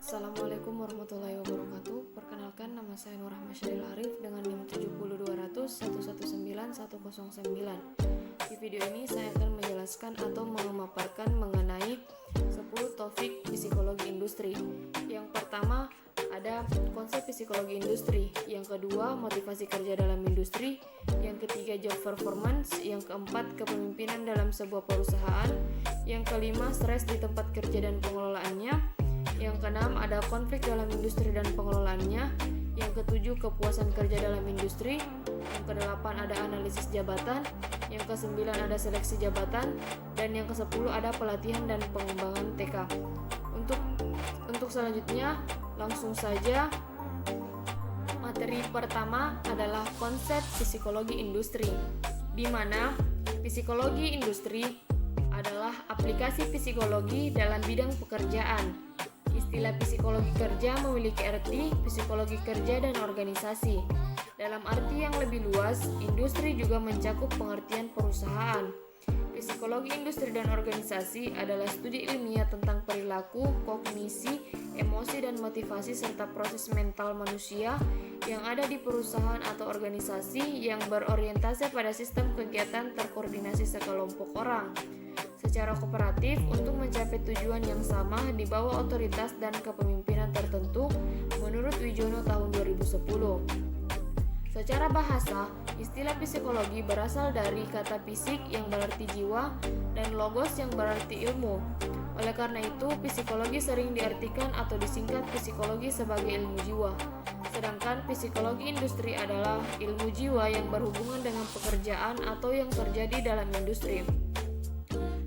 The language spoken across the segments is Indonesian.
Assalamualaikum warahmatullahi wabarakatuh. Perkenalkan, nama saya Nur Rahma Syaril Arif dengan NIM 70200119109. Di video ini saya akan menjelaskan atau memaparkan mengenai 10 topik psikologi industri. Yang pertama ada konsep psikologi industri, yang kedua motivasi kerja dalam industri, yang ketiga job performance, yang keempat kepemimpinan dalam sebuah perusahaan, yang kelima stres di tempat kerja dan pengelolaannya, yang keenam ada konflik dalam industri dan pengelolaannya, yang ketujuh kepuasan kerja dalam industri, yang kedelapan ada analisis jabatan, yang kesembilan ada seleksi jabatan, dan yang kesepuluh ada pelatihan dan pengembangan TK. Untuk selanjutnya langsung saja. Materi pertama adalah konsep psikologi industri, di mana psikologi industri adalah aplikasi psikologi dalam bidang pekerjaan. Istilah psikologi kerja memiliki arti psikologi kerja dan organisasi. Dalam arti yang lebih luas, industri juga mencakup pengertian perusahaan. Psikologi industri dan organisasi adalah studi ilmiah tentang perilaku, kognisi, emosi, dan motivasi serta proses mental manusia yang ada di perusahaan atau organisasi yang berorientasi pada sistem kegiatan terkoordinasi sekelompok orang secara kooperatif untuk mencapai tujuan yang sama di bawah otoritas dan kepemimpinan tertentu menurut Wijono tahun 2010. Secara bahasa, istilah psikologi berasal dari kata fisik yang berarti jiwa dan logos yang berarti ilmu. Oleh karena itu, psikologi sering diartikan atau disingkat psikologi sebagai ilmu jiwa. Sedangkan psikologi industri adalah ilmu jiwa yang berhubungan dengan pekerjaan atau yang terjadi dalam industri.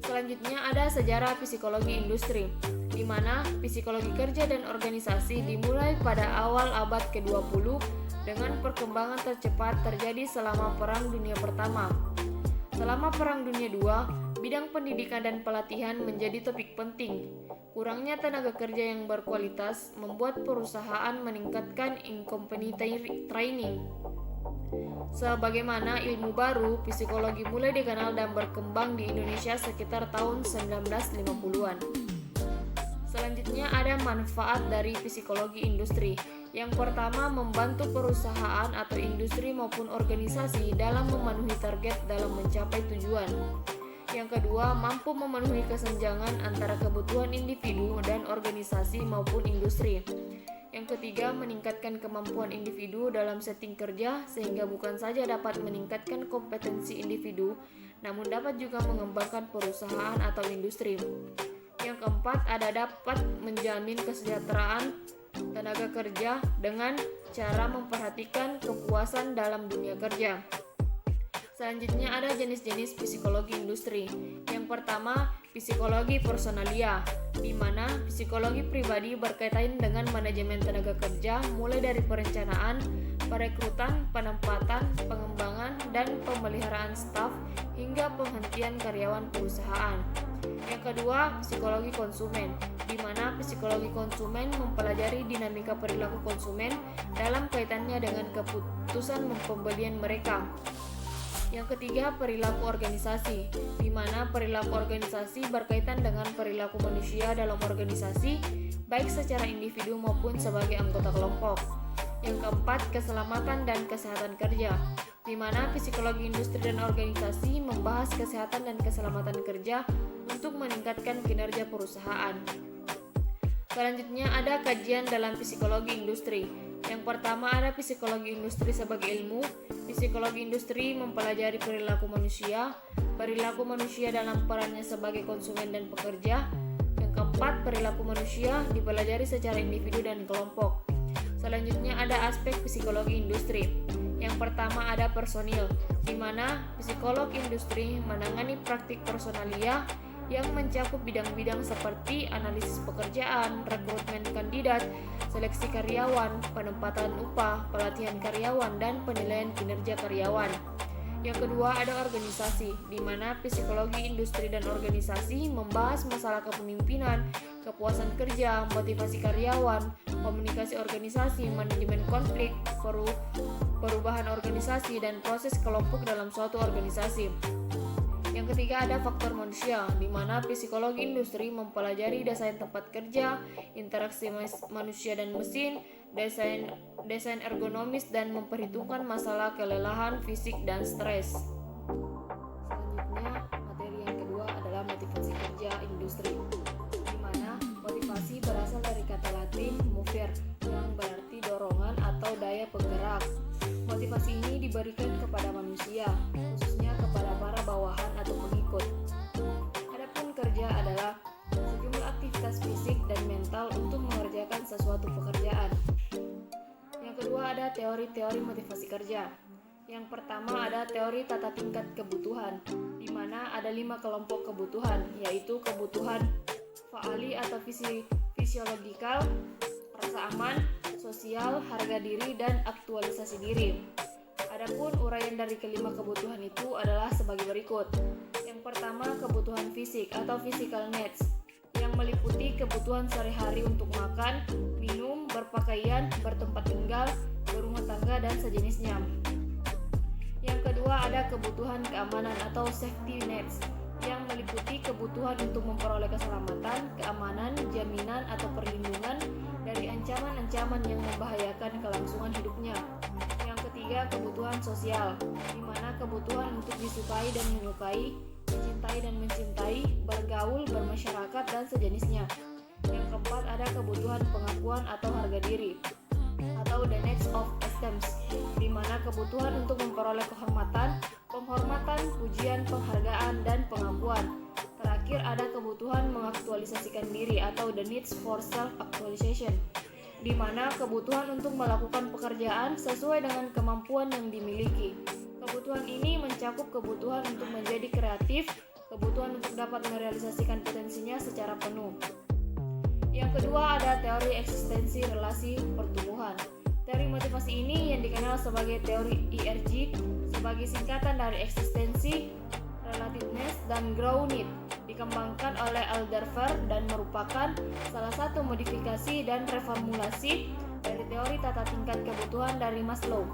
Selanjutnya ada sejarah psikologi industri, di mana psikologi kerja dan organisasi dimulai pada awal abad ke-20 dengan perkembangan tercepat terjadi selama Perang Dunia Pertama. Selama Perang Dunia II, bidang pendidikan dan pelatihan menjadi topik penting. Kurangnya tenaga kerja yang berkualitas membuat perusahaan meningkatkan in-company training. Sebagaimana ilmu baru, psikologi mulai dikenal dan berkembang di Indonesia sekitar tahun 1950-an. Selanjutnya ada manfaat dari psikologi industri. Yang pertama, membantu perusahaan atau industri maupun organisasi dalam memenuhi target dalam mencapai tujuan. Yang kedua, mampu memenuhi kesenjangan antara kebutuhan individu dan organisasi maupun industri. Yang ketiga, meningkatkan kemampuan individu dalam setting kerja sehingga bukan saja dapat meningkatkan kompetensi individu, namun dapat juga mengembangkan perusahaan atau industri. Yang keempat, ada dapat menjamin kesejahteraan tenaga kerja dengan cara memperhatikan kepuasan dalam dunia kerja. Selanjutnya ada jenis-jenis psikologi industri. Yang pertama, psikologi personalia, di mana psikologi pribadi berkaitan dengan manajemen tenaga kerja mulai dari perencanaan, perekrutan, penempatan, pengembangan, dan pemeliharaan staf hingga penghentian karyawan perusahaan. Yang kedua, psikologi konsumen, di mana psikologi konsumen mempelajari dinamika perilaku konsumen dalam kaitannya dengan keputusan pembelian mereka. Yang ketiga, perilaku organisasi, di mana perilaku organisasi berkaitan dengan perilaku manusia dalam organisasi, baik secara individu maupun sebagai anggota kelompok. Yang keempat, keselamatan dan kesehatan kerja, di mana psikologi industri dan organisasi membahas kesehatan dan keselamatan kerja untuk meningkatkan kinerja perusahaan. Selanjutnya ada kajian dalam psikologi industri. Yang pertama ada psikologi industri sebagai ilmu. Psikologi industri mempelajari perilaku manusia dalam perannya sebagai konsumen dan pekerja. Yang keempat, perilaku manusia dipelajari secara individu dan kelompok. Selanjutnya ada aspek psikologi industri. Yang pertama ada personil, di mana psikolog industri menangani praktik personalia yang mencakup bidang-bidang seperti analisis pekerjaan, rekrutmen kandidat, seleksi karyawan, penempatan upah, pelatihan karyawan, dan penilaian kinerja karyawan. Yang kedua ada organisasi, di mana psikologi industri dan organisasi membahas masalah kepemimpinan, kepuasan kerja, motivasi karyawan, komunikasi organisasi, manajemen konflik, perubahan organisasi, dan proses kelompok dalam suatu organisasi. Yang Yang ketiga ada faktor manusia, di mana psikologi industri mempelajari desain tempat kerja, interaksi manusia dan mesin, desain ergonomis, dan memperhitungkan masalah kelelahan fisik dan stres. Selanjutnya, materi yang kedua adalah motivasi kerja industri, di mana motivasi berasal dari kata Latin mover, yang berarti dorongan atau daya penggerak. Motivasi ini diberikan kepada manusia, khususnya kepada para bawahan atau pengikut. Adapun kerja adalah sejumlah aktivitas fisik dan mental untuk mengerjakan sesuatu pekerjaan. Yang kedua ada teori-teori motivasi kerja. Yang pertama ada teori tata tingkat kebutuhan, di mana ada 5 kelompok kebutuhan, yaitu kebutuhan faali atau fisiologikal, rasa aman, sosial, harga diri, dan aktualisasi diri. Adapun uraian dari kelima kebutuhan itu adalah sebagai berikut. Yang pertama, kebutuhan fisik atau physical needs, yang meliputi kebutuhan sehari-hari untuk makan, minum, berpakaian, bertempat tinggal, berumah tangga, dan sejenisnya. Yang kedua ada kebutuhan keamanan atau safety nets, yang meliputi kebutuhan untuk memperoleh keselamatan, keamanan, jaminan atau perlindungan dari ancaman-ancaman yang membahayakan kelangsungan hidupnya. Yang ketiga, kebutuhan sosial, di mana kebutuhan untuk disukai dan menyukai, dicintai dan mencintai, bergaul, bermasyarakat, dan sejenisnya. Yang keempat, ada kebutuhan pengakuan atau harga diri, atau the needs of esteem, di mana kebutuhan untuk memperoleh kehormatan, penghormatan, pujian, penghargaan, dan pengakuan. Terakhir ada kebutuhan mengaktualisasikan diri atau the needs for self-actualization, di mana kebutuhan untuk melakukan pekerjaan sesuai dengan kemampuan yang dimiliki. Kebutuhan ini mencakup kebutuhan untuk menjadi kreatif, kebutuhan untuk dapat merealisasikan potensinya secara penuh. Yang kedua ada teori eksistensi relasi pertumbuhan. Teori motivasi ini yang dikenal sebagai teori ERG sebagai singkatan dari eksistensi, relativeness, dan grow need, dikembangkan oleh Alderfer dan merupakan salah satu modifikasi dan reformulasi dari teori tata tingkat kebutuhan dari Maslow.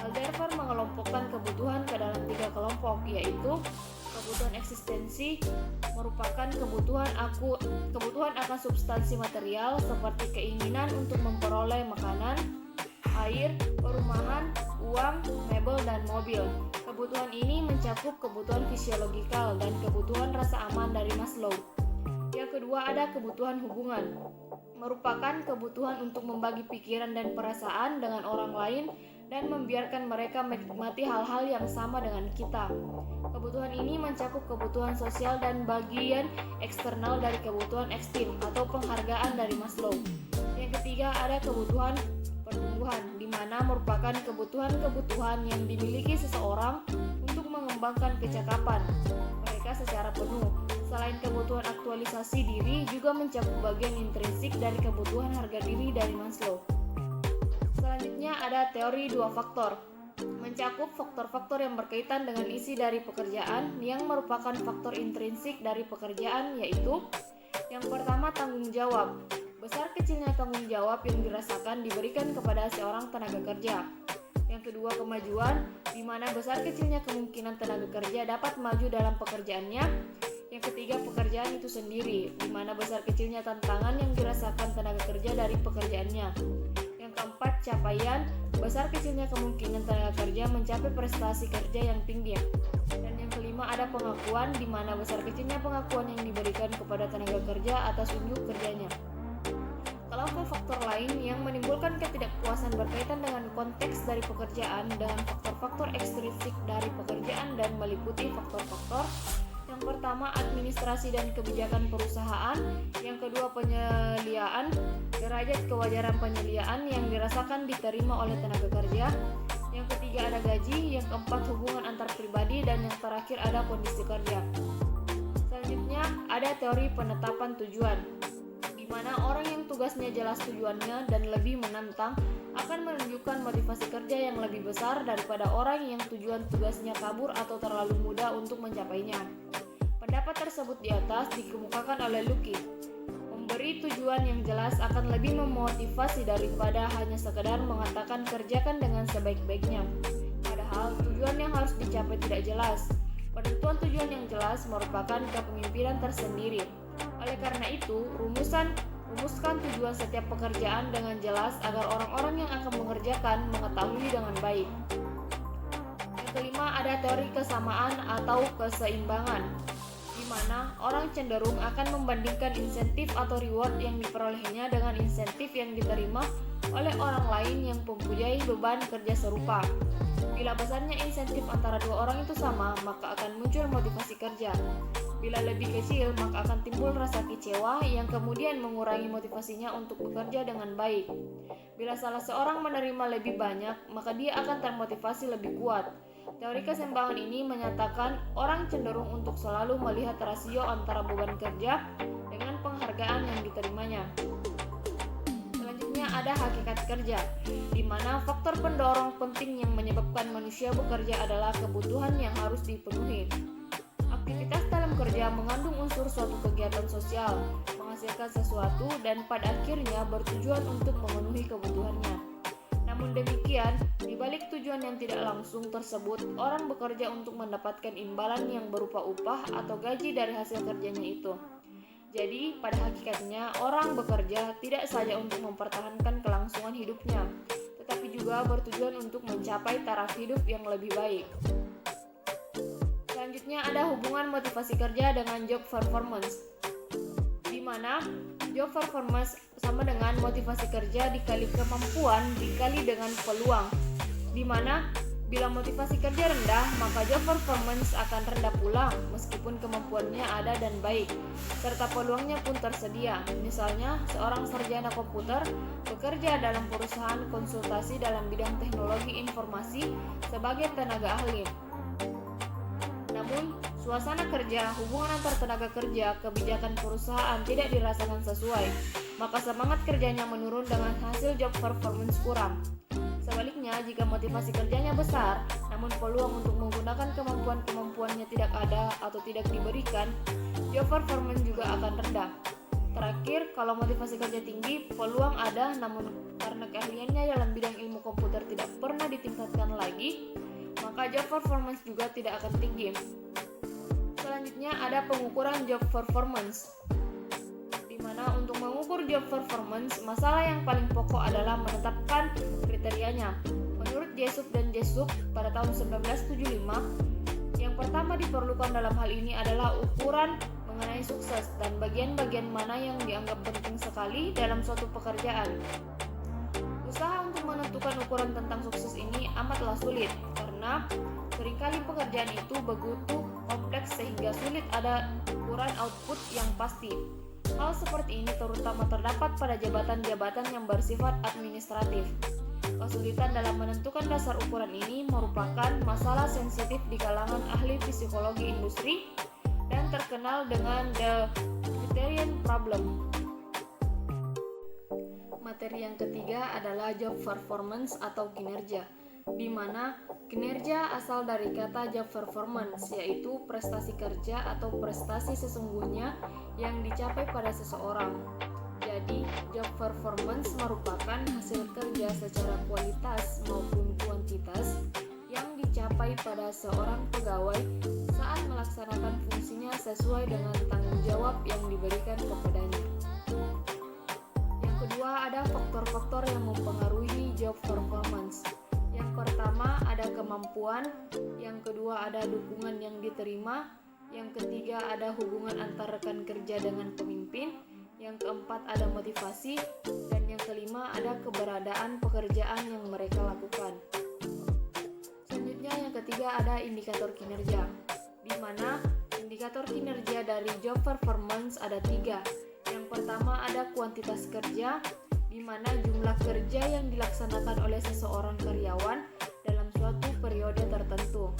Alderfer mengelompokkan kebutuhan ke dalam 3 kelompok, yaitu kebutuhan eksistensi merupakan kebutuhan akan substansi material seperti keinginan untuk memperoleh makanan, air, perumahan, uang, mebel, dan mobil. Kebutuhan ini mencakup kebutuhan fisiologikal dan kebutuhan rasa aman dari Maslow. Yang kedua ada kebutuhan hubungan, merupakan kebutuhan untuk membagi pikiran dan perasaan dengan orang lain dan membiarkan mereka menikmati hal-hal yang sama dengan kita. Kebutuhan ini mencakup kebutuhan sosial dan bagian eksternal dari kebutuhan esteem atau penghargaan dari Maslow. Yang ketiga ada kebutuhan pertumbuhan, di mana merupakan kebutuhan-kebutuhan yang dimiliki seseorang untuk mengembangkan kecakapan mereka secara penuh. Selain kebutuhan aktualisasi diri, juga mencakup bagian intrinsik dari kebutuhan harga diri dari Maslow. Selanjutnya ada teori 2 faktor, mencakup faktor-faktor yang berkaitan dengan isi dari pekerjaan yang merupakan faktor intrinsik dari pekerjaan, yaitu yang pertama tanggung jawab. Besar kecilnya tanggung jawab yang dirasakan diberikan kepada seorang tenaga kerja. Yang kedua kemajuan, di mana besar kecilnya kemungkinan tenaga kerja dapat maju dalam pekerjaannya. Yang ketiga pekerjaan itu sendiri, di mana besar kecilnya tantangan yang dirasakan tenaga kerja dari pekerjaannya. Yang keempat capaian, besar kecilnya kemungkinan tenaga kerja mencapai prestasi kerja yang tinggi. Dan yang kelima ada pengakuan, di mana besar kecilnya pengakuan yang diberikan kepada tenaga kerja atas unjuk kerjanya. Kelompok faktor lain yang menimbulkan ketidakpuasan berkaitan dengan konteks dari pekerjaan dengan faktor-faktor ekstrinsik dari pekerjaan dan meliputi faktor-faktor yang pertama administrasi dan kebijakan perusahaan, yang kedua penyeliaan, derajat kewajaran penyeliaan yang dirasakan diterima oleh tenaga kerja, yang ketiga ada gaji, yang keempat hubungan antar pribadi, dan yang terakhir ada kondisi kerja. Selanjutnya ada teori penetapan tujuan, di mana orang yang tugasnya jelas tujuannya dan lebih menantang akan menunjukkan motivasi kerja yang lebih besar daripada orang yang tujuan tugasnya kabur atau terlalu mudah untuk mencapainya. Pendapat tersebut di atas dikemukakan oleh Lucky. Memberi tujuan yang jelas akan lebih memotivasi daripada hanya sekedar mengatakan kerjakan dengan sebaik-baiknya. Padahal tujuan yang harus dicapai tidak jelas. Penentuan tujuan yang jelas merupakan kepemimpinan tersendiri. Oleh karena itu, rumuskan tujuan setiap pekerjaan dengan jelas agar orang-orang yang akan mengerjakan mengetahui dengan baik. Yang kelima, ada teori kesamaan atau keseimbangan, di mana orang cenderung akan membandingkan insentif atau reward yang diperolehnya dengan insentif yang diterima oleh orang lain yang mempunyai beban kerja serupa. Bila besarnya insentif antara dua orang itu sama, maka akan muncul motivasi kerja. Bila lebih kecil, maka akan timbul rasa kecewa yang kemudian mengurangi motivasinya untuk bekerja dengan baik. Bila salah seorang menerima lebih banyak, maka dia akan termotivasi lebih kuat. Teori keseimbangan ini menyatakan orang cenderung untuk selalu melihat rasio antara beban kerja dengan penghargaan yang diterimanya. Selanjutnya ada hakikat kerja, di mana faktor pendorong penting yang menyebabkan manusia bekerja adalah kebutuhan yang harus dipenuhi. Aktivitas dalam kerja mengandung unsur suatu kegiatan sosial, menghasilkan sesuatu, dan pada akhirnya bertujuan untuk memenuhi kebutuhannya. Namun demikian, di balik tujuan yang tidak langsung tersebut, orang bekerja untuk mendapatkan imbalan yang berupa upah atau gaji dari hasil kerjanya itu. Jadi, pada hakikatnya, orang bekerja tidak saja untuk mempertahankan kelangsungan hidupnya, tetapi juga bertujuan untuk mencapai taraf hidup yang lebih baik. Selanjutnya ada hubungan motivasi kerja dengan job performance, di mana job performance sama dengan motivasi kerja dikali kemampuan dikali dengan peluang, di mana bila motivasi kerja rendah, maka job performance akan rendah pula meskipun kemampuannya ada dan baik, serta peluangnya pun tersedia. Misalnya, seorang sarjana komputer bekerja dalam perusahaan konsultasi dalam bidang teknologi informasi sebagai tenaga ahli. Namun, suasana kerja, hubungan antar tenaga kerja, kebijakan perusahaan tidak dirasakan sesuai, maka semangat kerjanya menurun dengan hasil job performance kurang. Sebaliknya, jika motivasi kerjanya besar, namun peluang untuk menggunakan kemampuannya tidak ada atau tidak diberikan, job performance juga akan rendah. Terakhir, kalau motivasi kerja tinggi, peluang ada, namun karena keahliannya dalam bidang ilmu komputer tidak pernah ditingkatkan lagi, maka job performance juga tidak akan tinggi. Selanjutnya ada pengukuran job performance, di mana untuk mengukur job performance, masalah yang paling pokok adalah menetapkan kriterianya. Menurut Jessup dan Jessup pada tahun 1975, yang pertama diperlukan dalam hal ini adalah ukuran mengenai sukses dan bagian-bagian mana yang dianggap penting sekali dalam suatu pekerjaan. Usaha untuk menentukan ukuran tentang sukses ini amatlah sulit, karena seringkali pekerjaan itu begitu kompleks sehingga sulit ada ukuran output yang pasti. Hal seperti ini terutama terdapat pada jabatan-jabatan yang bersifat administratif. Kesulitan dalam menentukan dasar ukuran ini merupakan masalah sensitif di kalangan ahli psikologi industri dan terkenal dengan the criterion problem. Materi yang ketiga adalah job performance atau kinerja, di mana kinerja asal dari kata job performance, yaitu prestasi kerja atau prestasi sesungguhnya yang dicapai pada seseorang. Jadi, job performance merupakan hasil kerja secara kualitas maupun kuantitas yang dicapai pada seorang pegawai saat melaksanakan fungsinya sesuai dengan tanggung jawab yang diberikan kepadanya. Yang kedua, ada faktor-faktor yang mempengaruhi job performance. Yang pertama ada kemampuan, yang kedua ada dukungan yang diterima, yang ketiga ada hubungan antar rekan kerja dengan pemimpin, yang keempat ada motivasi, dan yang kelima ada keberadaan pekerjaan yang mereka lakukan. Selanjutnya yang ketiga ada indikator kinerja, di mana indikator kinerja dari job performance ada 3. Yang pertama ada kuantitas kerja, di mana jumlah kerja yang dilaksanakan oleh seseorang karyawan dalam suatu periode tertentu.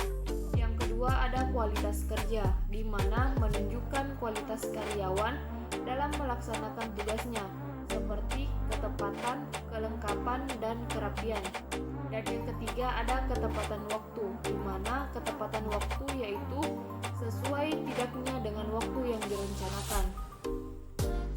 Yang kedua ada kualitas kerja, di mana menunjukkan kualitas karyawan dalam melaksanakan tugasnya, seperti ketepatan, kelengkapan, dan kerapian. Dan yang ketiga ada ketepatan waktu, di mana ketepatan waktu yaitu sesuai tidaknya dengan waktu yang direncanakan.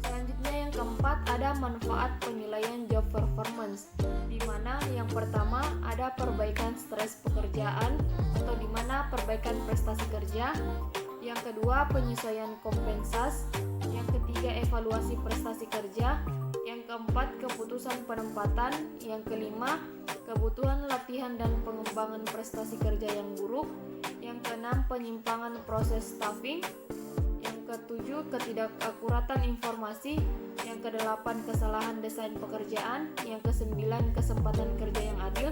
Selanjutnya yang keempat keempat ada manfaat penilaian job performance, di mana yang pertama ada perbaikan stres pekerjaan atau di mana perbaikan prestasi kerja, yang kedua penyesuaian kompensasi, yang ketiga evaluasi prestasi kerja, yang keempat keputusan penempatan, yang kelima kebutuhan latihan dan pengembangan prestasi kerja yang buruk, yang keenam penyimpangan proses staffing, yang ketujuh ketidakakuratan informasi, yang kedelapan kesalahan desain pekerjaan, yang kesembilan kesempatan kerja yang adil,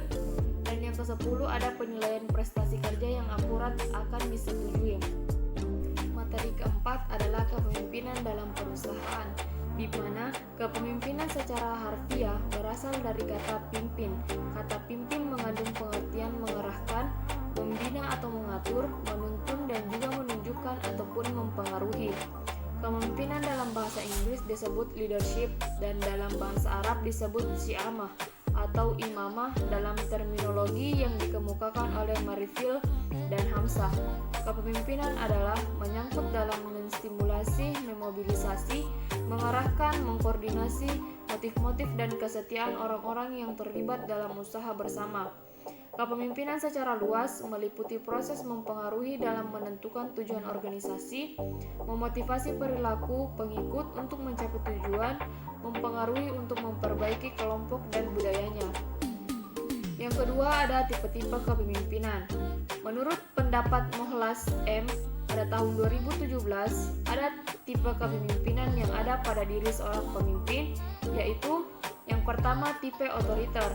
dan yang kesepuluh ada penilaian prestasi kerja yang akurat akan disetujui. Materi keempat adalah kepemimpinan dalam perusahaan, di mana kepemimpinan secara harfiah berasal dari kata pimpin. Kata pimpin mengandung pengertian mengerahkan, membina atau mengatur, menuntun dan juga menunjukkan ataupun mempengaruhi. Kepemimpinan dalam bahasa Inggris disebut leadership dan dalam bahasa Arab disebut syiamah atau imamah dalam terminologi yang dikemukakan oleh Marifil dan Hamzah. Kepemimpinan adalah menyangkut dalam menstimulasi, memobilisasi, mengarahkan, mengkoordinasi motif-motif dan kesetiaan orang-orang yang terlibat dalam usaha bersama. Kepemimpinan secara luas meliputi proses mempengaruhi dalam menentukan tujuan organisasi, memotivasi perilaku pengikut untuk mencapai tujuan, mempengaruhi untuk memperbaiki kelompok dan budayanya. Yang kedua ada tipe-tipe kepemimpinan. Menurut pendapat Mohlas M. pada tahun 2017, ada tipe kepemimpinan yang ada pada diri seorang pemimpin, yaitu yang pertama tipe otoriter,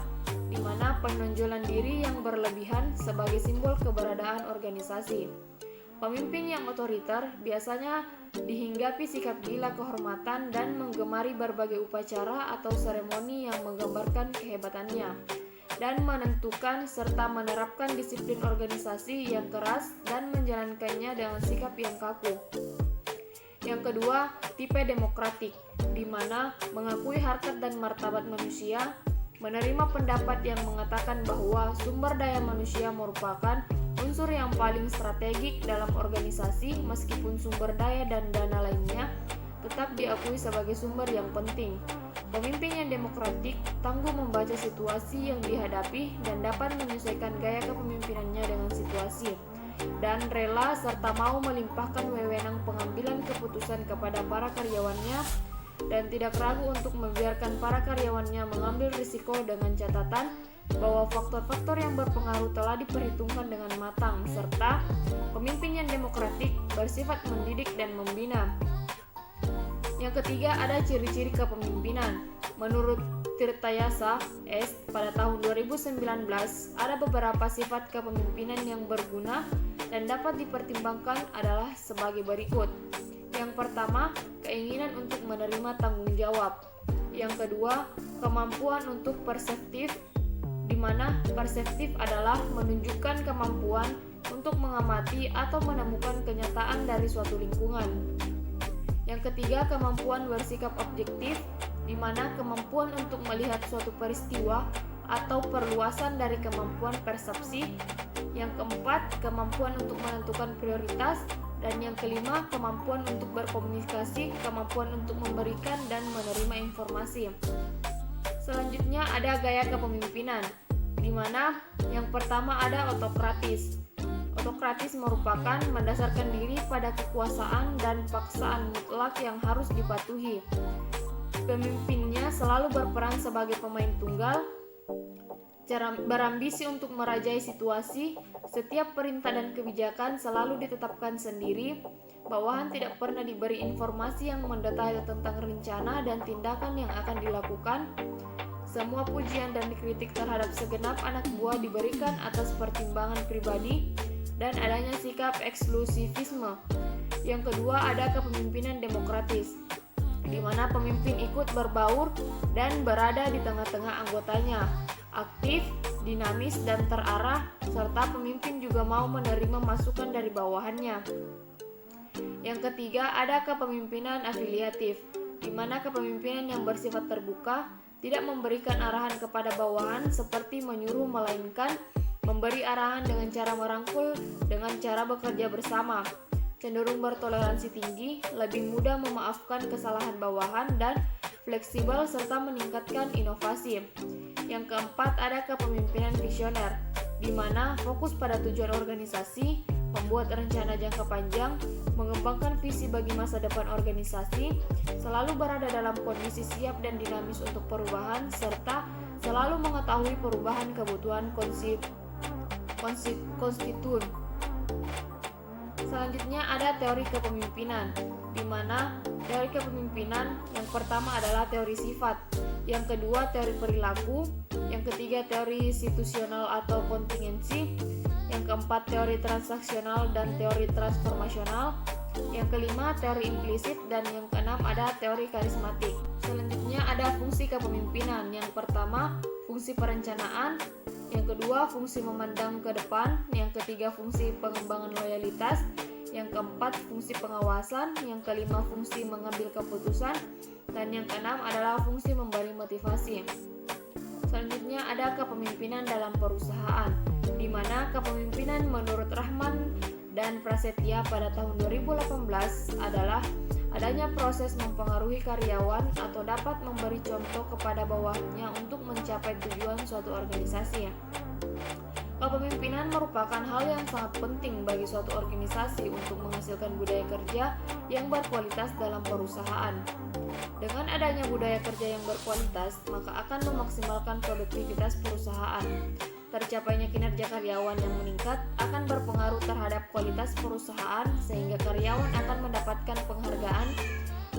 di mana penonjolan diri yang berlebihan sebagai simbol keberadaan organisasi. Pemimpin yang otoriter biasanya dihinggapi sikap gila kehormatan dan menggemari berbagai upacara atau seremoni yang menggambarkan kehebatannya, dan menentukan serta menerapkan disiplin organisasi yang keras dan menjalankannya dengan sikap yang kaku. Yang kedua, tipe demokratik, di mana mengakui harkat dan martabat manusia, menerima pendapat yang mengatakan bahwa sumber daya manusia merupakan unsur yang paling strategik dalam organisasi, meskipun sumber daya dan dana lainnya tetap diakui sebagai sumber yang penting. Pemimpin yang demokratik tangguh membaca situasi yang dihadapi dan dapat menyesuaikan gaya kepemimpinannya dengan situasi, dan rela serta mau melimpahkan wewenang pengambilan keputusan kepada para karyawannya dan tidak ragu untuk membiarkan para karyawannya mengambil risiko dengan catatan bahwa faktor-faktor yang berpengaruh telah diperhitungkan dengan matang, serta pemimpin yang demokratik bersifat mendidik dan membina. Yang ketiga ada ciri-ciri kepemimpinan. Menurut Tirtayasa S. pada tahun 2019, ada beberapa sifat kepemimpinan yang berguna dan dapat dipertimbangkan adalah sebagai berikut. Yang pertama, keinginan untuk menerima tanggung jawab. Yang kedua, kemampuan untuk perseptif, di mana perseptif adalah menunjukkan kemampuan untuk mengamati atau menemukan kenyataan dari suatu lingkungan. Yang ketiga, kemampuan bersikap objektif, di mana kemampuan untuk melihat suatu peristiwa atau perluasan dari kemampuan persepsi. Yang keempat, kemampuan untuk menentukan prioritas. Dan yang kelima, kemampuan untuk berkomunikasi, kemampuan untuk memberikan dan menerima informasi. Selanjutnya ada gaya kepemimpinan, di mana yang pertama ada autokratis. Autokratis merupakan mendasarkan diri pada kekuasaan dan paksaan mutlak yang harus dipatuhi. Pemimpinnya selalu berperan sebagai pemain tunggal, berambisi untuk merajai situasi. Setiap perintah dan kebijakan selalu ditetapkan sendiri. Bawahan tidak pernah diberi informasi yang mendetail tentang rencana dan tindakan yang akan dilakukan. Semua pujian dan kritik terhadap segenap anak buah diberikan atas pertimbangan pribadi dan adanya sikap eksklusivisme. Yang kedua ada kepemimpinan demokratis, di mana pemimpin ikut berbaur dan berada di tengah-tengah anggotanya, aktif, dinamis dan terarah, serta pemimpin juga mau menerima masukan dari bawahannya. Yang ketiga ada kepemimpinan afiliatif, di mana kepemimpinan yang bersifat terbuka, tidak memberikan arahan kepada bawahan seperti menyuruh, melainkan memberi arahan dengan cara merangkul, dengan cara bekerja bersama, cenderung bertoleransi tinggi, lebih mudah memaafkan kesalahan bawahan, dan fleksibel, serta meningkatkan inovasi. Yang keempat, ada kepemimpinan visioner, di mana fokus pada tujuan organisasi, membuat rencana jangka panjang, mengembangkan visi bagi masa depan organisasi, selalu berada dalam kondisi siap dan dinamis untuk perubahan, serta selalu mengetahui perubahan kebutuhan konstituen. Selanjutnya ada teori kepemimpinan, di mana teori kepemimpinan yang pertama adalah teori sifat, yang kedua teori perilaku, yang ketiga teori situasional atau kontingensi, yang keempat teori transaksional dan teori transformasional, yang kelima teori implisit, dan yang keenam ada teori karismatik. Selanjutnya ada fungsi kepemimpinan, yang pertama fungsi perencanaan, yang kedua fungsi memandang ke depan, yang ketiga fungsi pengembangan loyalitas, yang keempat fungsi pengawasan, yang kelima fungsi mengambil keputusan, dan yang keenam adalah fungsi memberi motivasi. Selanjutnya ada kepemimpinan dalam perusahaan, di mana kepemimpinan menurut Rahman dan Prasetya pada tahun 2018 adalah adanya proses mempengaruhi karyawan atau dapat memberi contoh kepada bawahnya untuk mencapai tujuan suatu organisasi. Kepemimpinan merupakan hal yang sangat penting bagi suatu organisasi untuk menghasilkan budaya kerja yang berkualitas dalam perusahaan. Dengan adanya budaya kerja yang berkualitas, maka akan memaksimalkan produktivitas perusahaan. Tercapainya kinerja karyawan yang meningkat akan berpengaruh terhadap kualitas perusahaan, sehingga karyawan akan mendapatkan penghargaan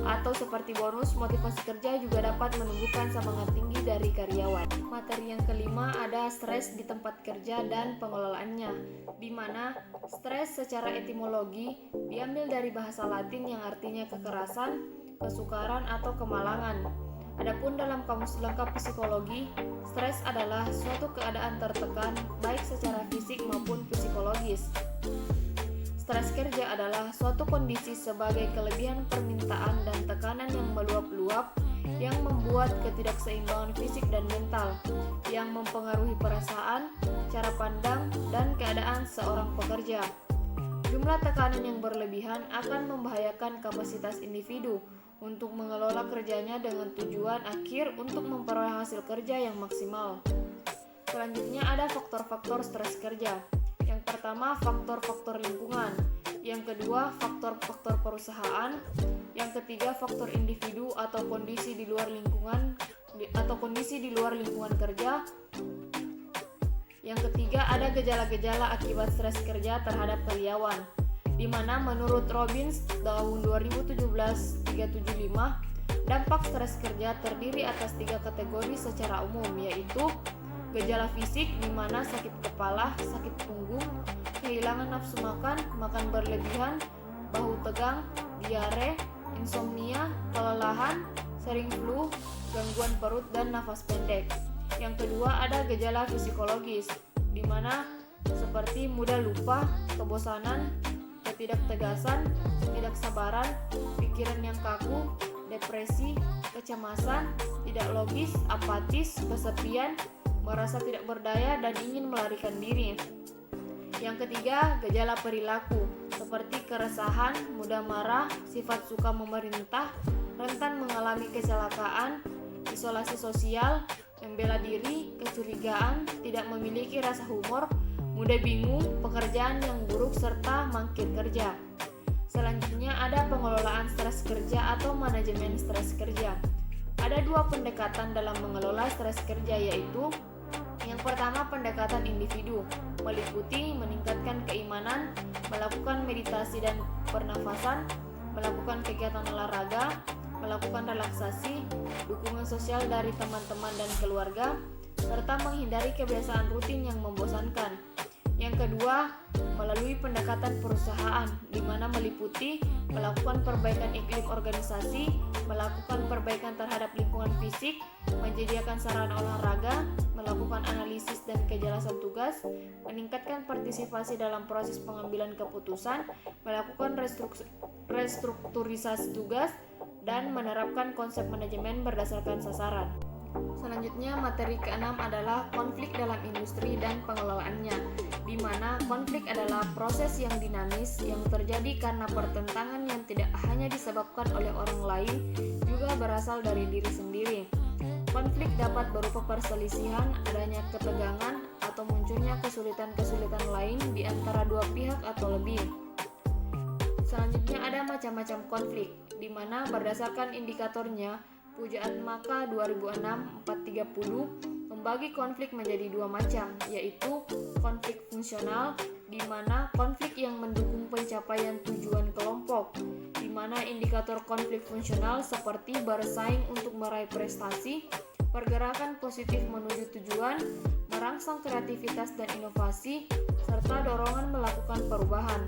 atau seperti bonus. Motivasi kerja juga dapat menumbuhkan semangat tinggi dari karyawan. Materi yang kelima ada stres di tempat kerja dan pengelolaannya, di mana stres secara etimologi diambil dari bahasa Latin yang artinya kekerasan, kesukaran, atau kemalangan. Adapun dalam kamus lengkap psikologi, stres adalah suatu keadaan tertekan baik secara fisik maupun psikologis. Stres kerja adalah suatu kondisi sebagai kelebihan permintaan dan tekanan yang meluap-luap yang membuat ketidakseimbangan fisik dan mental, yang mempengaruhi perasaan, cara pandang, dan keadaan seorang pekerja. Jumlah tekanan yang berlebihan akan membahayakan kapasitas individu untuk mengelola kerjanya dengan tujuan akhir untuk memperoleh hasil kerja yang maksimal. Selanjutnya ada faktor-faktor stres kerja. Yang pertama, faktor-faktor lingkungan. Yang kedua, faktor-faktor perusahaan. Yang ketiga, faktor individu atau kondisi di luar lingkungan kerja. Yang ketiga, ada gejala-gejala akibat stres kerja terhadap karyawan, di mana menurut Robbins tahun 2017-375, dampak stres kerja terdiri atas 3 kategori secara umum, yaitu gejala fisik, di mana sakit kepala, sakit punggung, kehilangan nafsu makan, makan berlebihan, bahu tegang, diare, insomnia, kelelahan, sering flu, gangguan perut, dan nafas pendek. Yang kedua ada gejala psikologis, di mana seperti mudah lupa, kebosanan, ketidaktegasan, ketidaksabaran, pikiran yang kaku, depresi, kecemasan, tidak logis, apatis, kesepian, merasa tidak berdaya, dan ingin melarikan diri. Yang ketiga, gejala perilaku, seperti keresahan, mudah marah, sifat suka memerintah, rentan mengalami kecelakaan, isolasi sosial, membela diri, kecurigaan, tidak memiliki rasa humor, mudah bingung, pekerjaan yang buruk, serta mangkir kerja. Selanjutnya ada pengelolaan stres kerja atau manajemen stres kerja. Ada 2 pendekatan dalam mengelola stres kerja, yaitu yang pertama pendekatan individu, meliputi meningkatkan keimanan, melakukan meditasi dan pernafasan, melakukan kegiatan olahraga, melakukan relaksasi, dukungan sosial dari teman-teman dan keluarga, serta menghindari kebiasaan rutin yang membosankan. Yang kedua, melalui pendekatan perusahaan, di mana meliputi melakukan perbaikan iklim organisasi, melakukan perbaikan terhadap lingkungan fisik, menyediakan sarana olahraga, melakukan analisis dan kejelasan tugas, meningkatkan partisipasi dalam proses pengambilan keputusan, melakukan restrukturisasi tugas, dan menerapkan konsep manajemen berdasarkan sasaran. Selanjutnya, materi ke-6 adalah konflik dalam industri dan pengelolaannya, di mana konflik adalah proses yang dinamis yang terjadi karena pertentangan yang tidak hanya disebabkan oleh orang lain, juga juga berasal dari diri sendiri. Konflik dapat berupa perselisihan, adanya ketegangan, atau munculnya kesulitan-kesulitan lain di antara dua pihak atau lebih. Selanjutnya ada macam-macam konflik, di mana berdasarkan indikatornya, Pujaan Maka 2006-430 membagi konflik menjadi dua macam, yaitu konflik fungsional, di mana konflik yang mendukung pencapaian tujuan kelompok, di mana indikator konflik fungsional seperti bersaing untuk meraih prestasi, pergerakan positif menuju tujuan, merangsang kreativitas dan inovasi, serta dorongan melakukan perubahan.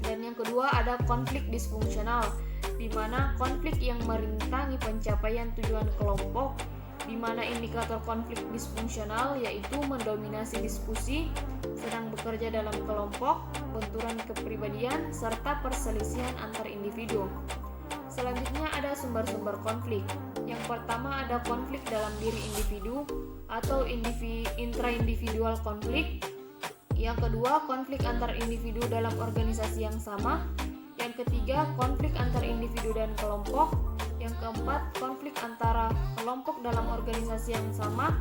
Dan yang kedua ada konflik disfungsional, di mana konflik yang merintangi pencapaian tujuan kelompok, di mana indikator konflik disfungsional yaitu mendominasi diskusi, sedang bekerja dalam kelompok, benturan kepribadian, serta perselisihan antar individu. Selanjutnya ada sumber-sumber konflik. Yang pertama ada konflik dalam diri individu atau intraindividual konflik. Yang kedua, konflik antar individu dalam organisasi yang sama. Yang ketiga, konflik antar individu dan kelompok. Yang keempat, konflik antara kelompok dalam organisasi yang sama.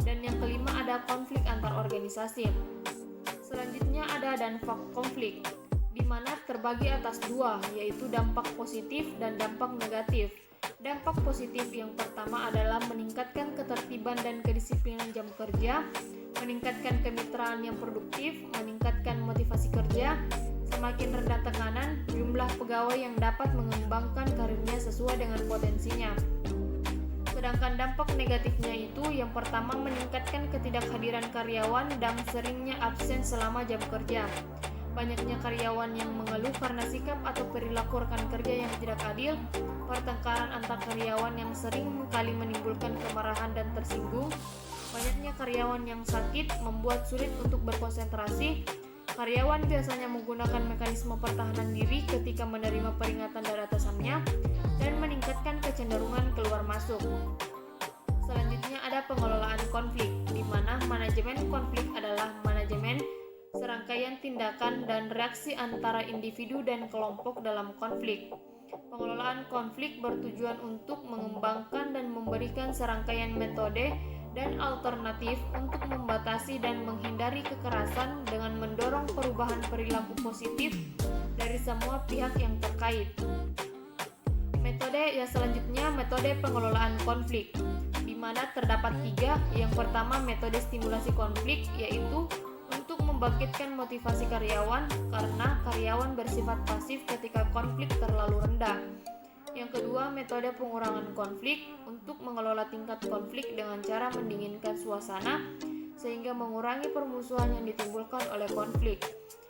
Dan yang kelima ada konflik antar organisasi. Selanjutnya ada dampak konflik, di mana terbagi atas dua, yaitu dampak positif dan dampak negatif. Dampak positif yang pertama adalah meningkatkan ketertiban dan kedisiplinan jam kerja, meningkatkan kemitraan yang produktif, meningkatkan motivasi kerja, semakin rendah tekanan, jumlah pegawai yang dapat mengembangkan karirnya sesuai dengan potensinya. Sedangkan dampak negatifnya itu yang pertama meningkatkan ketidakhadiran karyawan dan seringnya absen selama jam kerja. Banyaknya karyawan yang mengeluh karena sikap atau perilaku rekan kerja yang tidak adil, pertengkaran antar karyawan yang sering kali menimbulkan kemarahan dan tersinggung, banyaknya karyawan yang sakit membuat sulit untuk berkonsentrasi. Karyawan biasanya menggunakan mekanisme pertahanan diri ketika menerima peringatan dari atasannya dan meningkatkan kecenderungan keluar masuk. Selanjutnya ada pengelolaan konflik, di mana manajemen konflik adalah manajemen serangkaian tindakan dan reaksi antara individu dan kelompok dalam konflik. Pengelolaan konflik bertujuan untuk mengembangkan dan memberikan serangkaian metode dan alternatif untuk membatasi dan menghindari kekerasan dengan mendorong perubahan perilaku positif dari semua pihak yang terkait. Metode yang selanjutnya metode pengelolaan konflik, di mana terdapat tiga. Yang pertama metode stimulasi konflik, yaitu untuk membangkitkan motivasi karyawan karena karyawan bersifat pasif ketika konflik terlalu rendah. Yang kedua, metode pengurangan konflik untuk mengelola tingkat konflik dengan cara mendinginkan suasana sehingga mengurangi permusuhan yang ditimbulkan oleh konflik.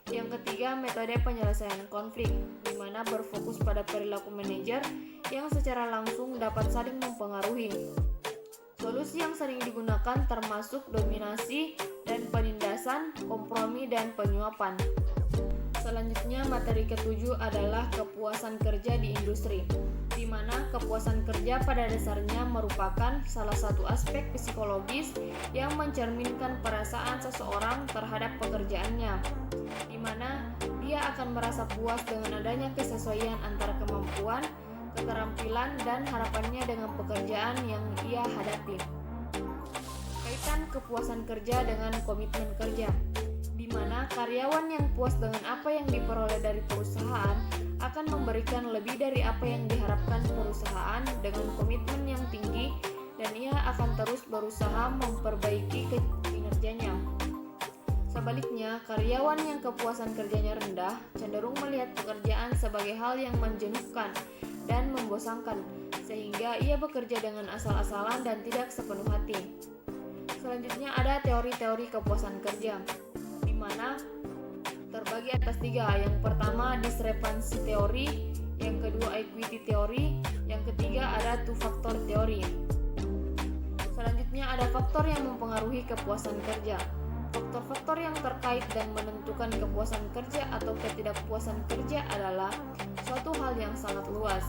Yang ketiga, metode penyelesaian konflik, di mana berfokus pada perilaku manajer yang secara langsung dapat saling mempengaruhi. Solusi yang sering digunakan termasuk dominasi dan penindasan, kompromi, dan penyuapan. Selanjutnya, materi ketujuh adalah kepuasan kerja di industri, di mana kepuasan kerja pada dasarnya merupakan salah satu aspek psikologis yang mencerminkan perasaan seseorang terhadap pekerjaannya, di mana dia akan merasa puas dengan adanya kesesuaian antara kemampuan, keterampilan, dan harapannya dengan pekerjaan yang ia hadapi. Kaitan kepuasan kerja dengan komitmen kerja, di mana karyawan yang puas dengan apa yang diperoleh dari perusahaan akan memberikan lebih dari apa yang diharapkan perusahaan dengan komitmen yang tinggi, dan ia akan terus berusaha memperbaiki kinerjanya. Sebaliknya, karyawan yang kepuasan kerjanya rendah cenderung melihat pekerjaan sebagai hal yang menjenuhkan dan membosankan, sehingga ia bekerja dengan asal-asalan dan tidak sepenuh hati. Selanjutnya ada teori-teori kepuasan kerja, di mana terbagi atas tiga. Yang pertama discrepancy teori, yang kedua equity teori, yang ketiga ada two-factor teori. Selanjutnya ada faktor yang mempengaruhi kepuasan kerja. Faktor-faktor yang terkait dan menentukan kepuasan kerja atau ketidakpuasan kerja adalah suatu hal yang sangat luas.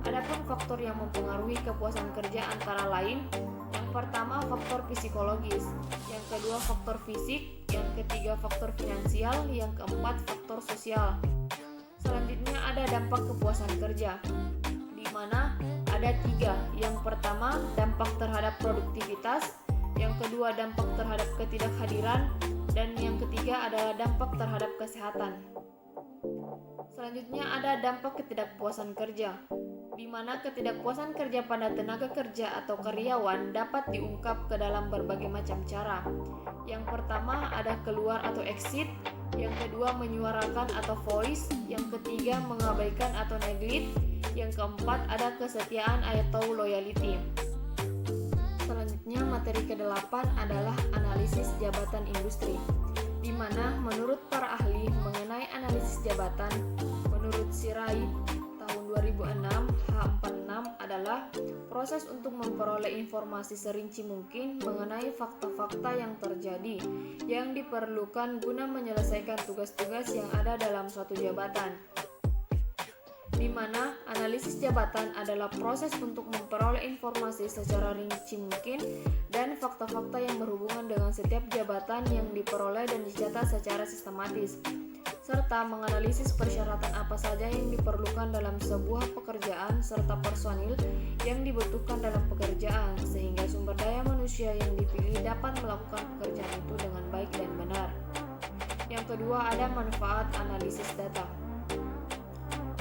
Adapun faktor yang mempengaruhi kepuasan kerja antara lain, yang pertama faktor psikologis, yang kedua faktor fisik, yang ketiga faktor finansial, yang keempat faktor sosial. Selanjutnya ada dampak kepuasan kerja, di mana ada ada 3. Yang pertama, dampak terhadap produktivitas. Yang kedua, dampak terhadap ketidakhadiran. Dan yang ketiga adalah dampak terhadap kesehatan. Selanjutnya ada dampak ketidakpuasan kerja, di mana ketidakpuasan kerja pada tenaga kerja atau karyawan dapat diungkap ke dalam berbagai macam cara. Yang pertama ada keluar atau exit, yang kedua menyuarakan atau voice, yang ketiga mengabaikan atau neglect, yang keempat ada kesetiaan atau loyalty. Selanjutnya materi ke-8 adalah analisis jabatan industri, di mana menurut para ahli mengenai analisis jabatan, menurut Sirait tahun 2006 H46 adalah proses untuk memperoleh informasi serinci mungkin mengenai fakta-fakta yang terjadi yang diperlukan guna menyelesaikan tugas-tugas yang ada dalam suatu jabatan, di mana analisis jabatan adalah proses untuk memperoleh informasi secara rinci mungkin dan fakta-fakta yang berhubungan dengan setiap jabatan yang diperoleh dan dicatat secara sistematis, serta menganalisis persyaratan apa saja yang diperlukan dalam sebuah pekerjaan serta personil yang dibutuhkan dalam pekerjaan sehingga sumber daya manusia yang dipilih dapat melakukan pekerjaan itu dengan baik dan benar. Yang kedua ada manfaat analisis data.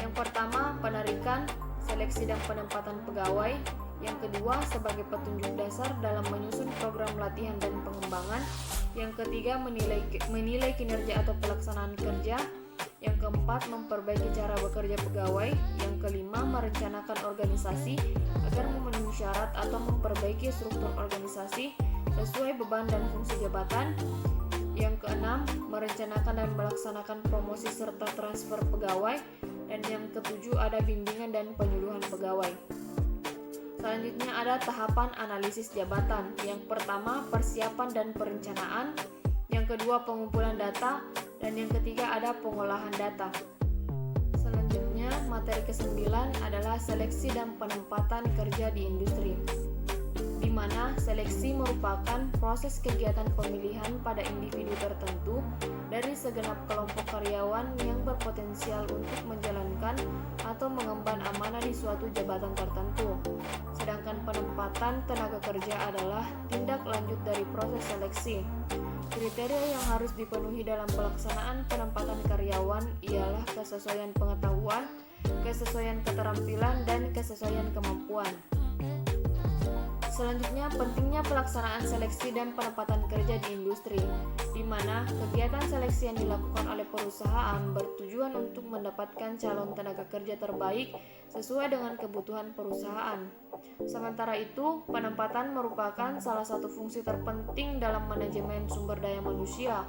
Yang pertama, penarikan, seleksi dan penempatan pegawai. Yang kedua, sebagai petunjuk dasar dalam menyusun program latihan dan pengembangan. Yang ketiga, menilai kinerja atau pelaksanaan kerja. Yang keempat, memperbaiki cara bekerja pegawai. Yang kelima, merencanakan organisasi agar memenuhi syarat atau memperbaiki struktur organisasi sesuai beban dan fungsi jabatan. Yang keenam, merencanakan dan melaksanakan promosi serta transfer pegawai. Dan yang ketujuh ada bimbingan dan penyuluhan pegawai. Selanjutnya ada tahapan analisis jabatan. Yang pertama, persiapan dan perencanaan. Yang kedua, pengumpulan data. Dan yang ketiga ada pengolahan data. Selanjutnya, materi ke-9 adalah seleksi dan penempatan kerja di industri, di mana seleksi merupakan proses kegiatan pemilihan pada individu tertentu dari segenap kelompok karyawan yang berpotensial untuk menjalankan atau mengemban amanah di suatu jabatan tertentu. Sedangkan penempatan tenaga kerja adalah tindak lanjut dari proses seleksi. Kriteria yang harus dipenuhi dalam pelaksanaan penempatan karyawan ialah kesesuaian pengetahuan, kesesuaian keterampilan, dan kesesuaian kemampuan. Selanjutnya, pentingnya pelaksanaan seleksi dan penempatan kerja di industri, di mana kegiatan seleksi yang dilakukan oleh perusahaan bertujuan untuk mendapatkan calon tenaga kerja terbaik sesuai dengan kebutuhan perusahaan. Sementara itu, penempatan merupakan salah satu fungsi terpenting dalam manajemen sumber daya manusia.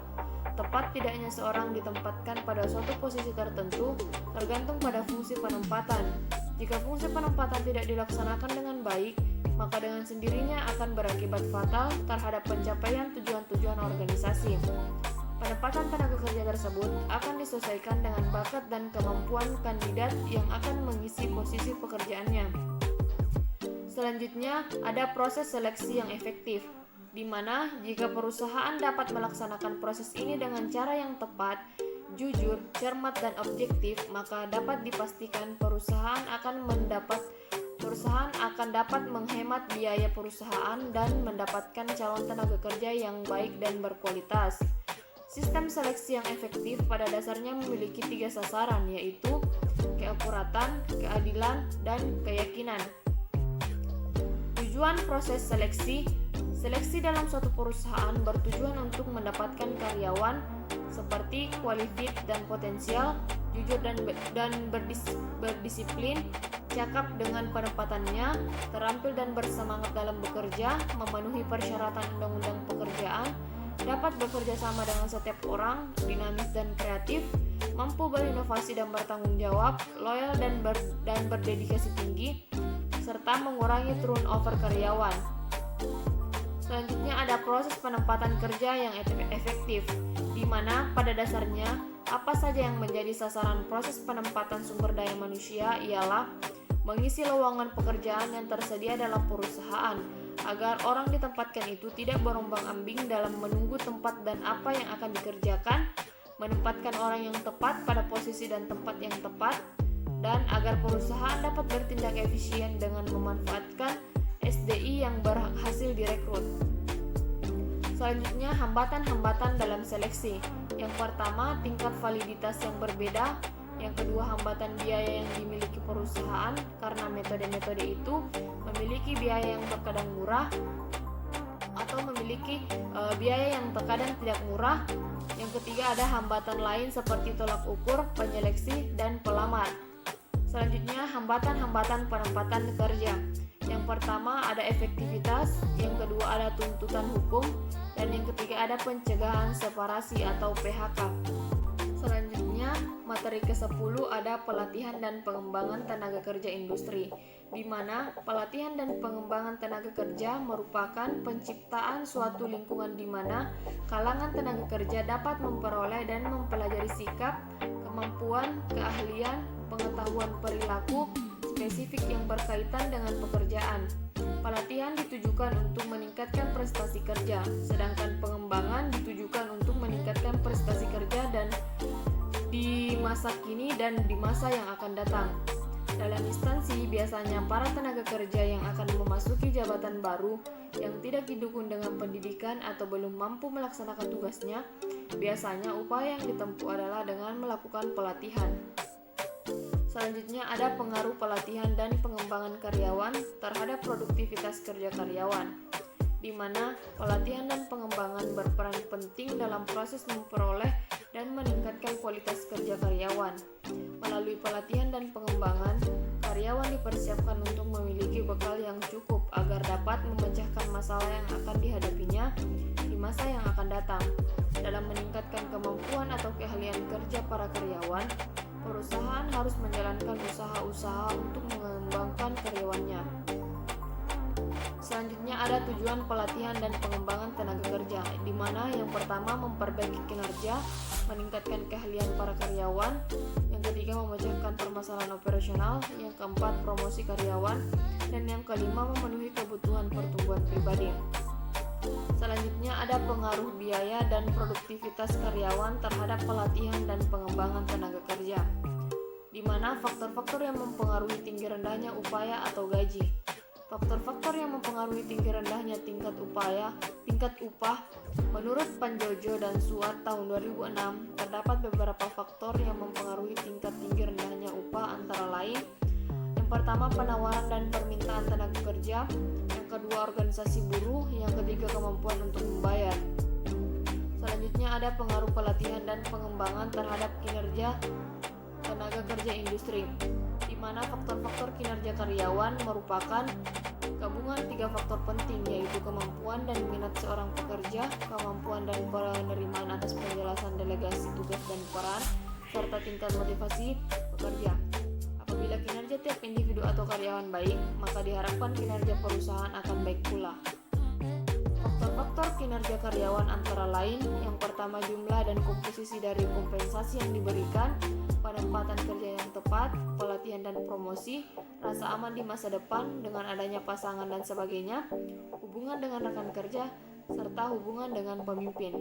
Tepat tidaknya seorang ditempatkan pada suatu posisi tertentu tergantung pada fungsi penempatan. Jika fungsi penempatan tidak dilaksanakan dengan baik, maka dengan sendirinya akan berakibat fatal terhadap pencapaian tujuan-tujuan organisasi. Penempatan tenaga kerja tersebut akan disesuaikan dengan bakat dan kemampuan kandidat yang akan mengisi posisi pekerjaannya. Selanjutnya, ada proses seleksi yang efektif, di mana jika perusahaan dapat melaksanakan proses ini dengan cara yang tepat, jujur, cermat, dan objektif, maka dapat dipastikan perusahaan akan dapat menghemat biaya perusahaan dan mendapatkan calon tenaga kerja yang baik dan berkualitas. Sistem seleksi yang efektif pada dasarnya memiliki 3 sasaran, yaitu keakuratan, keadilan, dan keyakinan. Tujuan proses seleksi. Seleksi dalam suatu perusahaan bertujuan untuk mendapatkan karyawan seperti qualified dan potensial, jujur dan berdisiplin, cakap dengan penempatannya, terampil dan bersemangat dalam bekerja, memenuhi persyaratan undang-undang pekerjaan, dapat bekerja sama dengan setiap orang, dinamis dan kreatif, mampu berinovasi dan bertanggung jawab, loyal dan berdedikasi tinggi, serta mengurangi turnover karyawan. Selanjutnya ada proses penempatan kerja yang efektif, di mana pada dasarnya apa saja yang menjadi sasaran proses penempatan sumber daya manusia ialah mengisi lowongan pekerjaan yang tersedia dalam perusahaan agar orang ditempatkan itu tidak berombang-ambing dalam menunggu tempat dan apa yang akan dikerjakan, menempatkan orang yang tepat pada posisi dan tempat yang tepat, dan agar perusahaan dapat bertindak efisien dengan memanfaatkan SDI yang berhasil direkrut. Selanjutnya, hambatan-hambatan dalam seleksi. Yang pertama, tingkat validitas yang berbeda. Yang kedua, hambatan biaya yang dimiliki perusahaan karena metode-metode itu memiliki biaya yang terkadang murah atau memiliki biaya yang terkadang tidak murah. Yang ketiga, ada hambatan lain seperti tolak ukur, penyeleksi, dan pelamar. Selanjutnya, hambatan-hambatan penempatan kerja. Yang pertama ada efektivitas, yang kedua ada tuntutan hukum, dan yang ketiga ada pencegahan separasi atau PHK. Selanjutnya, materi ke-10 ada pelatihan dan pengembangan tenaga kerja industri, di mana pelatihan dan pengembangan tenaga kerja merupakan penciptaan suatu lingkungan di mana kalangan tenaga kerja dapat memperoleh dan mempelajari sikap, kemampuan, keahlian, pengetahuan perilaku spesifik yang berkaitan dengan pekerjaan. Pelatihan ditujukan untuk meningkatkan prestasi kerja, sedangkan pengembangan ditujukan untuk meningkatkan prestasi kerja dan di masa kini dan di masa yang akan datang. Dalam instansi, biasanya para tenaga kerja yang akan memasuki jabatan baru yang tidak didukung dengan pendidikan atau belum mampu melaksanakan tugasnya, biasanya upaya yang ditempuh adalah dengan melakukan pelatihan. Selanjutnya ada pengaruh pelatihan dan pengembangan karyawan terhadap produktivitas kerja karyawan, di mana pelatihan dan pengembangan berperan penting dalam proses memperoleh dan meningkatkan kualitas kerja karyawan. Melalui pelatihan dan pengembangan, karyawan dipersiapkan untuk memiliki bekal yang cukup agar dapat memecahkan masalah yang akan dihadapinya di masa yang akan datang. Dalam meningkatkan kemampuan atau keahlian kerja para karyawan, perusahaan harus menjalankan usaha-usaha untuk mengembangkan karyawannya. Selanjutnya ada tujuan pelatihan dan pengembangan tenaga kerja, di mana yang pertama memperbaiki kinerja, meningkatkan keahlian para karyawan, yang ketiga memecahkan permasalahan operasional, yang keempat promosi karyawan, dan yang kelima memenuhi kebutuhan pertumbuhan pribadi. Selanjutnya ada pengaruh biaya dan produktivitas karyawan terhadap pelatihan dan pengembangan tenaga kerja, di mana faktor-faktor yang mempengaruhi tinggi rendahnya upaya atau gaji. Faktor-faktor yang mempengaruhi tinggi rendahnya tingkat upah, menurut Panjojo dan Suat tahun 2006, terdapat beberapa faktor yang mempengaruhi tingkat tinggi rendahnya upah antara lain: yang pertama penawaran dan permintaan tenaga kerja, yang kedua organisasi buruh, yang ketiga kemampuan untuk membayar. Selanjutnya ada pengaruh pelatihan dan pengembangan terhadap kinerja tenaga kerja industri, di mana faktor-faktor kinerja karyawan merupakan gabungan tiga faktor penting, yaitu kemampuan dan minat seorang pekerja, kemampuan dan penerimaan atas penjelasan delegasi tugas dan peran, serta tingkat motivasi pekerja. Apabila kinerja tiap individu atau karyawan baik, maka diharapkan kinerja perusahaan akan baik pula. Faktor-faktor kinerja karyawan antara lain: yang pertama jumlah dan komposisi dari kompensasi yang diberikan, penempatan kerja yang tepat, pelatihan dan promosi, rasa aman di masa depan dengan adanya pasangan dan sebagainya, hubungan dengan rekan kerja, serta hubungan dengan pemimpin.